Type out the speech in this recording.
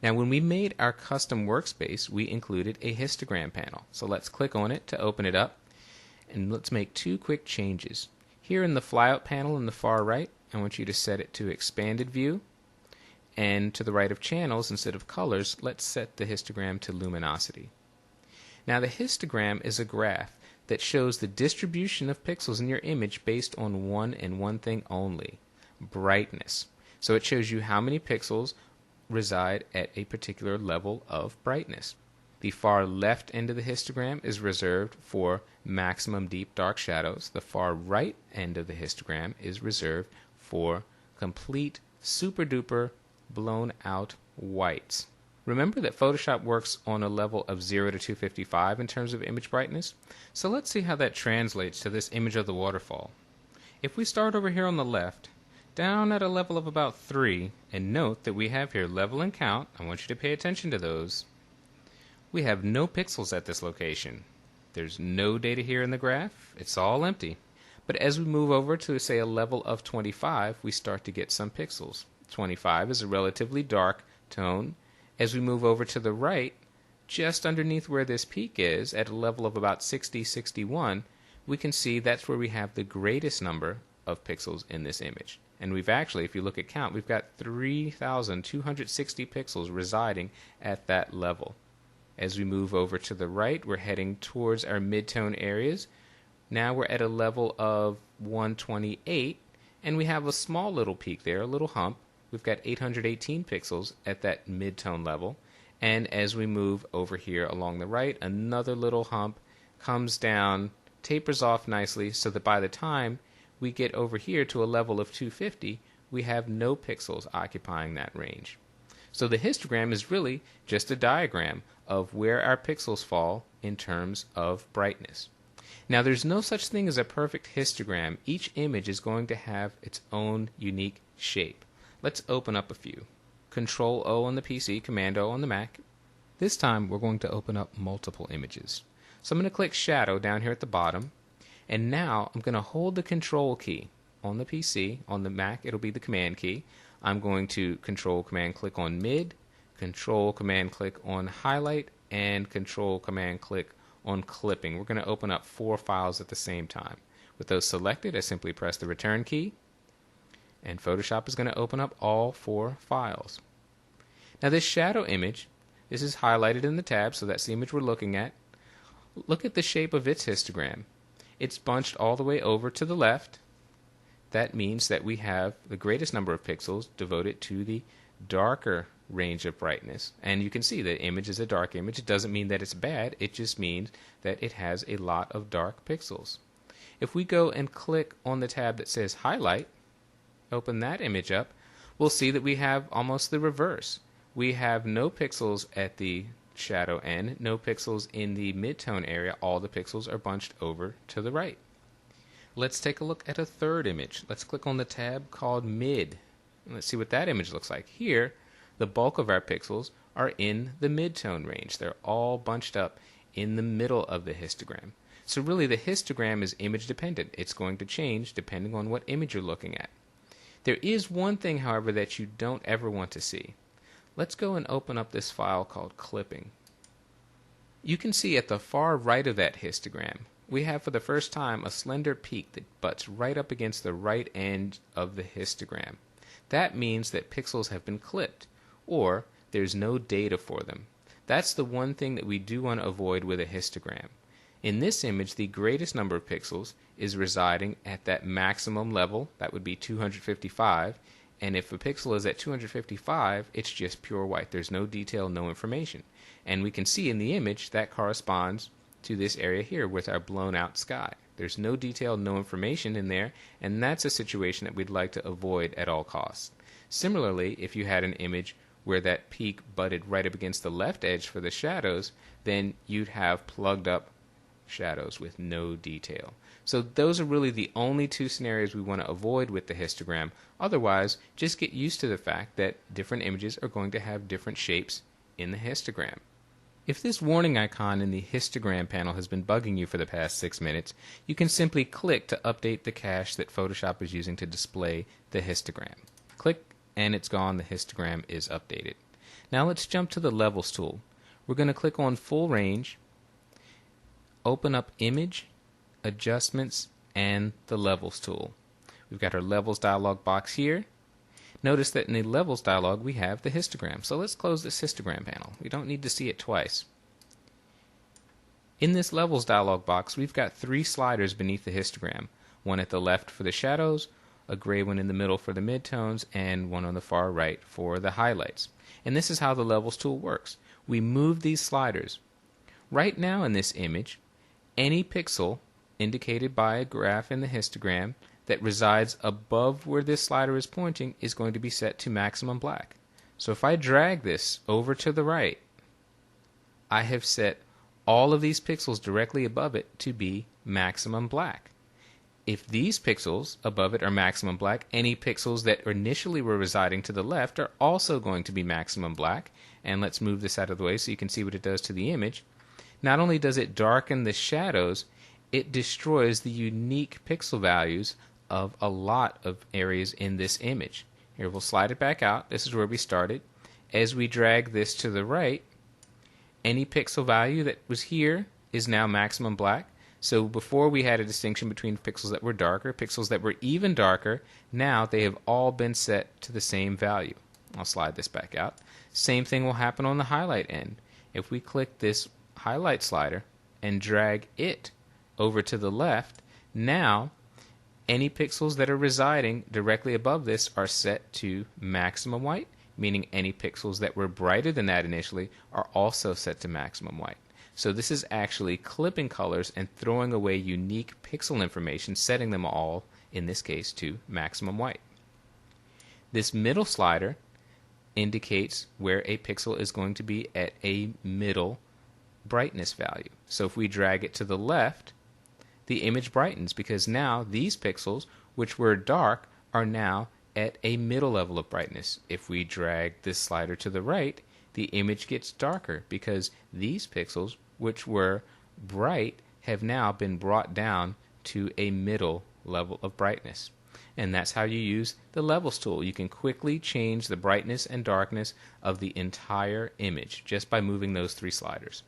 Now when we made our custom workspace, we included a histogram panel. So let's click on it to open it up, and let's make two quick changes. Here in the flyout panel in the far right, I want you to set it to expanded view, and to the right of channels, instead of colors, let's set the histogram to luminosity. Now the histogram is a graph that shows the distribution of pixels in your image based on one and one thing only: brightness. So it shows you how many pixels reside at a particular level of brightness. The far left end of the histogram is reserved for maximum deep dark shadows. The far right end of the histogram is reserved for complete super duper blown out whites. Remember that Photoshop works on a level of 0 to 255 in terms of image brightness. So let's see how that translates to this image of the waterfall. If we start over here on the left, down at a level of about 3, and note that we have here level and count. I want you to pay attention to those. We have no pixels at this location. There's no data here in the graph. It's all empty. But as we move over to, say, a level of 25, we start to get some pixels. 25 is a relatively dark tone. As we move over to the right, just underneath where this peak is, at a level of about 60, 61, we can see that's where we have the greatest number of pixels in this image. And we've actually, if you look at count, we've got 3,260 pixels residing at that level. As we move over to the right, we're heading towards our mid-tone areas. Now we're at a level of 128, and we have a small little peak there, a little hump. We've got 818 pixels at that mid-tone level. And as we move over here along the right, another little hump comes down, tapers off nicely, so that by the time we get over here to a level of 250, we have no pixels occupying that range. So the histogram is really just a diagram of where our pixels fall in terms of brightness. Now there's no such thing as a perfect histogram. Each image is going to have its own unique shape. Let's open up a few. Control O on the PC, Command O on the Mac. This time we're going to open up multiple images. So I'm going to click Shadow down here at the bottom, and now I'm going to hold the Control key on the PC. On the Mac it'll be the Command key. I'm going to Control Command click on Mid, Control Command click on Highlight, and Control Command click on Clipping. We're going to open up 4 files at the same time. With those selected, I simply press the Return key, and Photoshop is going to open up all 4 files. Now this shadow image, this is highlighted in the tab, so that's the image we're looking at. Look at the shape of its histogram. It's bunched all the way over to the left. That means that we have the greatest number of pixels devoted to the darker range of brightness. And you can see that image is a dark image. It doesn't mean that it's bad. It just means that it has a lot of dark pixels. If we go and click on the tab that says Highlight, open that image up, we'll see that we have almost the reverse. We have no pixels at the shadow end, no pixels in the mid-tone area. All the pixels are bunched over to the right. Let's take a look at a third image. Let's click on the tab called Mid. And let's see what that image looks like. Here, the bulk of our pixels are in the mid-tone range. They're all bunched up in the middle of the histogram. So really the histogram is image dependent. It's going to change depending on what image you're looking at. There is one thing, however, that you don't ever want to see. Let's go and open up this file called Clipping. You can see at the far right of that histogram, we have for the first time a slender peak that butts right up against the right end of the histogram. That means that pixels have been clipped, or there's no data for them. That's the one thing that we do want to avoid with a histogram. In this image, the greatest number of pixels is residing at that maximum level. That would be 255. And if a pixel is at 255, it's just pure white. There's no detail, no information. And we can see in the image that corresponds to this area here with our blown out sky. There's no detail, no information in there, and that's a situation that we'd like to avoid at all costs. Similarly, if you had an image where that peak butted right up against the left edge for the shadows, then you'd have plugged up shadows with no detail. So those are really the only 2 scenarios we want to avoid with the histogram. Otherwise, just get used to the fact that different images are going to have different shapes in the histogram. If this warning icon in the histogram panel has been bugging you for the past 6 minutes, you can simply click to update the cache that Photoshop is using to display the histogram. Click and it's gone. The histogram is updated. Now let's jump to the Levels tool. We're going to click on Full Range, open up Image, Adjustments, and the Levels tool. We've got our Levels dialog box here. Notice that in the Levels dialog we have the histogram. So let's close this histogram panel. We don't need to see it twice. In this Levels dialog box, we've got 3 sliders beneath the histogram. One at the left for the shadows, a gray one in the middle for the midtones, and one on the far right for the highlights. And this is how the Levels tool works. We move these sliders. Right now in this image, any pixel indicated by a graph in the histogram that resides above where this slider is pointing is going to be set to maximum black. So if I drag this over to the right, I have set all of these pixels directly above it to be maximum black. If these pixels above it are maximum black, any pixels that initially were residing to the left are also going to be maximum black. And let's move this out of the way so you can see what it does to the image. Not only does it darken the shadows, it destroys the unique pixel values of a lot of areas in this image. Here, we'll slide it back out. This is where we started. As we drag this to the right, any pixel value that was here is now maximum black. So before we had a distinction between pixels that were darker, pixels that were even darker. Now they have all been set to the same value. I'll slide this back out. Same thing will happen on the highlight end. If we click this highlight slider and drag it over to the left, now any pixels that are residing directly above this are set to maximum white, meaning any pixels that were brighter than that initially are also set to maximum white. So this is actually clipping colors and throwing away unique pixel information, setting them all, in this case, to maximum white. This middle slider indicates where a pixel is going to be at a middle brightness value. So if we drag it to the left, the image brightens because now these pixels, which were dark, are now at a middle level of brightness. If we drag this slider to the right, the image gets darker because these pixels, which were bright, have now been brought down to a middle level of brightness. And that's how you use the Levels tool. You can quickly change the brightness and darkness of the entire image just by moving those 3 sliders.